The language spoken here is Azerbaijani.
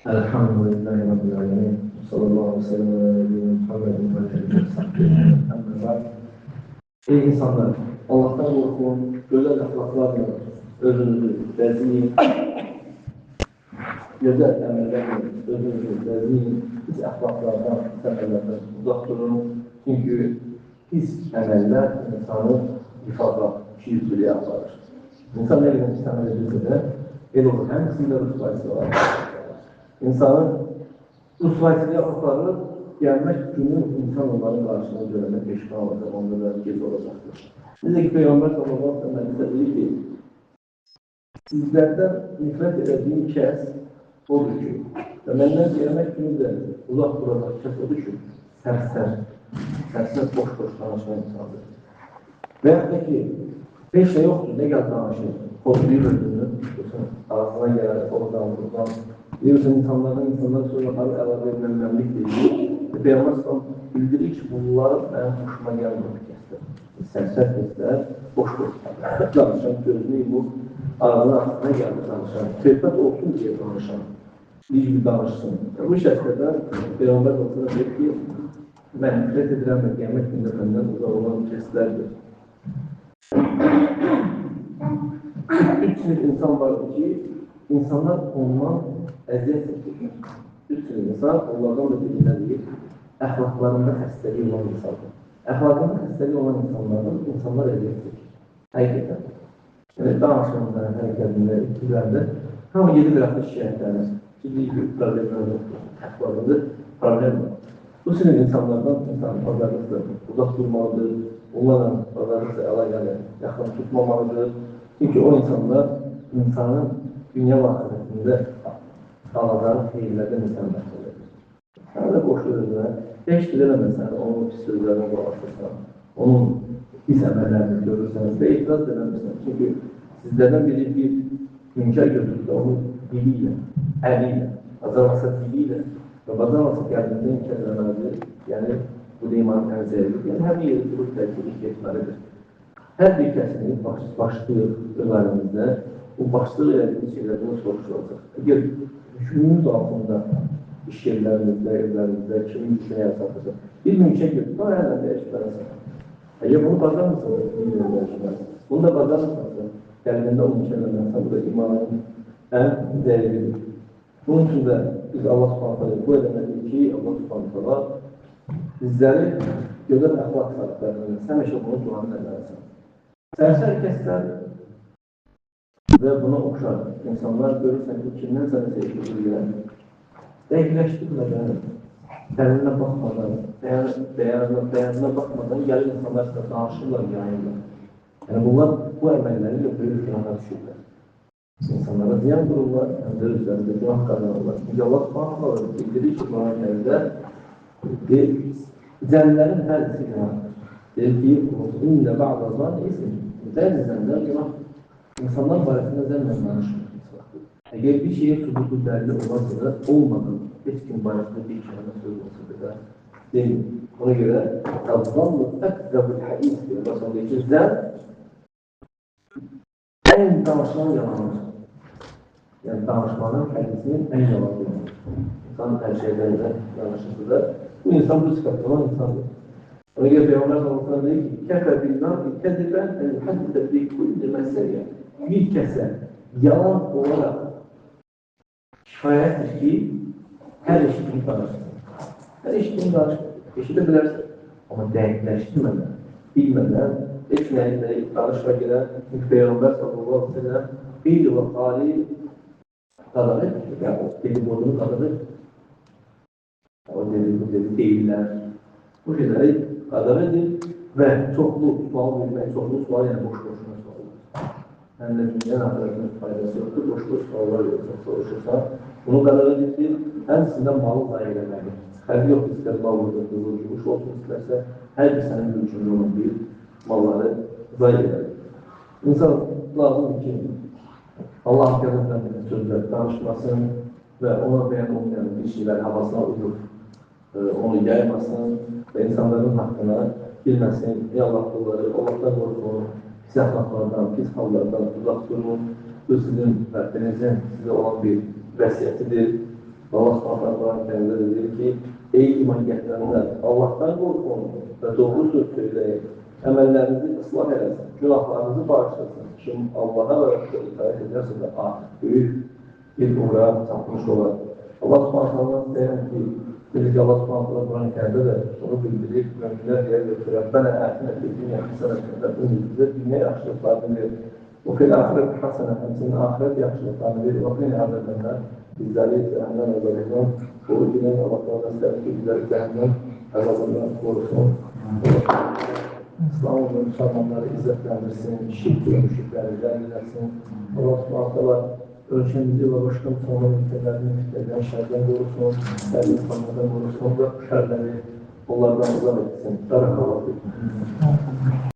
Elhamdülillahi Rabbil Alemin. Sallallahu aleyhi ve sellem ve nebiyyina Muhammedin ve aleyhi ve sellem. Ey insanlar! Allah'tan korkun, güzel ahlaklarla özünüzü bezleyin. Güzel emellerle özünüzü bezleyin. Pis ahlaklardan, pis emellerden uzak durun. Çünkü pis emeller insanı ifadla, şiirciliğe aparır. İnsan ne kadar pis emel edilse de el olur. Hangisinde rütbaysı var? İnsanın rütbayçılığa aparır, gelmek günü insan onların karşısına görmek peşman olacak, onlara gez olacaktır. Bize ki Peygamber sallallahu aleyhi ve sellem dedi ki, sizlerden nifret edildiğim kes odur ki, ve benden gelmek günü de uzak duracak kes odur ki, sersem boş danışan insandır. Veyahut da ki, beş şey yoktur, ne gel danışın, korkuyu öldüğünü, arasına gelerek oradan buradan, diyorsun insanların sorunları əlaqə edilməmlik deyil. Peyğəmbər sallallahu bildirir ki, bunların ən hoşuma gəlməyən kəsdir. Sərsət kəslər, boş danışan, gözünü bu ağzına altına gəldi danışan, söhbət olsun deyə danışan, bir danışsın. Bu şəkildə Peyğəmbər sallallahu deyir ki, mən nifrət edirəm və qiyamət gündə məndən uzaq olan kəslərdir. Üç sinif insan vardır ki, insanlar ondan əziyyət çəkir. Üç sinif insan, onlardan da birindən deyir, əxlaqlarında xəstəliyi olan insanlar. Əxlaqında xəstəliyi olan insanlardan insanlar əziyyət çəkir. Həqiqətən. Yəni, danışımda, hərəkətində, iktilərdə hamı yedi bir hafta şikayətləriniz. Ciddi problemlərdə əxlaqında problem var. Bu sinif insanlardan insan pazarlıqdır, uzaq durmalıdır, onlarla pazarlıqla əlaqəli yaxın tutmamalıdır. Çünki o insanlar insanın dünya vaxtında alacağı xeyirlərdən insan məsələdir. Sən də qoşur özünə, heç diləməsən, onun pis sözlərini qolaşırsan, onun pis əməllərini görürsən və etiraz eləmirsən. Çünki sizlərdən biri bir münkər götürür də onun diliyle, əliyle, bacarmasa diliyle və bacarmasa qəlbində inkar eləməlidir. Yəni, bu da imanın ən zəlidir. Yəni, hər bir yeri durub təkkilik etməlidir. Hər bir kəsini başlayır öz aləmizdə, bu başlıq elədiğimiz şeylərdən soruşulacaq. Əgər hükümümüz altında iş yerlərimizdə, evlərimizdə, kimin düşünə yasaqlıdır, bir mümkün götürür, daha ələn dəyişmələsin. Əgər bunu bacarmırsanız, bunu da bacarmırsanız, qəlbində o mümkün eləməlisən, bu da imanın ən dəyəridir. Bunun üçün də biz Allah subhanətələ bu eləməliyik ki, Allah subhanətələ bizləri gözəl əxlaq sahiblərindən, sən həmişə bunu duanı eləməlisən. Sərsər kəslər və buna oxşar insanlar görürsən ki, kimdən sənə sevgilir, dəqiqləşdirmədən, dərinə baxmadan, bəyanına baxmadan gəlib insanlar sizə danışırlar, yayırlar. Yəni, bunlar bu əməlləri ilə böyük günahlar düşürlər. İnsanlara ziyan qururlar, həm də özlərində günah qazanırlar. Çünki Allah subhanətələ bildirir ki, Quran-ı zənlərin hərisi günahdır. Deyir ki, İnnə ba'da zan isim. Bəzi zənlər günah. İnsanlar barəsində zənlə danışır. Əgər bir şeyə sübutu dəlili olarsa da, olmadan heç kim barəsində bir kəlmə söz olsa da deyil. Ona görə əzzallı əqzəbül hədis deyir. Başında deyir ki, zən ən danışılan yalanır. Yəni, danışmanın hədisinin ən yalanıdır. İnsan hər şeydən də danışırsa da, bu insan bu sıfatlı olan insandır. Ona görə Peyğəmbər sallallahu deyir ki, kəfə bilmən, kəzibən, həddə bir kulli məsələ. Bir kəsə yalan olaraq kifayətdir ki, hər eşitini danışsın. Hər eşitini danışsın. Eşidə bilərsin. Amma dəqiqləşdirmədən, bilmədən, heç nəyində danışma gələn, çünki Peyğəmbər sallallahu aleyhi qeyli və qali qadağı, yəni dedikodunu qadağı, o dedikodu deyirlər. Bu şeyləri qadağı edir və çoxlu sual vermək, çoxlu sual, yəni boş-boşuna suallar. Həm də dünyanın axirətinin faydası yoxdur, boş-boş suallar soruşursa, bunu qadağı edir, həmisindən malı zayi eləməli. Fərqi yoxdur, istər mallıdır, qızılcılmış olsun, istərsə, hər bir sənin mümkün olan bir malları zayi eləməli. İnsan lazımdır ki, Allah haqqında sözlər danışmasın və ona bəyan olmayan bir şeylər havasına uyur, onu yaymasın və insanların haqqına bilməsin, ey Allah qulları, Allahdan qorxun, pis əxlaqlardan, pis hallardan uzaq durun. Bu sizin Rəbbinizin sizə olan bir vəsiyyətidir. Allah subhanahu Kur'an-ı Kerim'de de diyor ki, ey iman getirenler, Allah'tan korkun ve doğru söz söyleyin. Emellerinizi ıslah eləsin, günahlarınızı bağışlasın. Kim Allah'a ve Resulüne itaat ederse de büyük bir uğrağa tapmış olur. Allah subhanahu deyən ki, biz Allah subhanahu Kur'an-ı Kerim'de de onu bildirir, müminler diye götürür. Rabbena atina fid dunya haseneten bize dünya yaxşılıklarını verir. O fil ahiret hasene, hemsinin ahiret yaxşılıklarını verir. O fil ahiretler bizleri cehennem azabından korusun. Allah'tan isterim ki bizleri cehennem azabından korusun. İslam'ın ve Müslümanları izzetlendirsin, şirk ve müşrikleri ilerlesin. Allah subhanahu ölçemizi ve başka Müslüman ülkelerini ülkeden şerden korusun, her insanlardan korusun ve şerleri onlardan uzak etsin. Barakallahu fikum.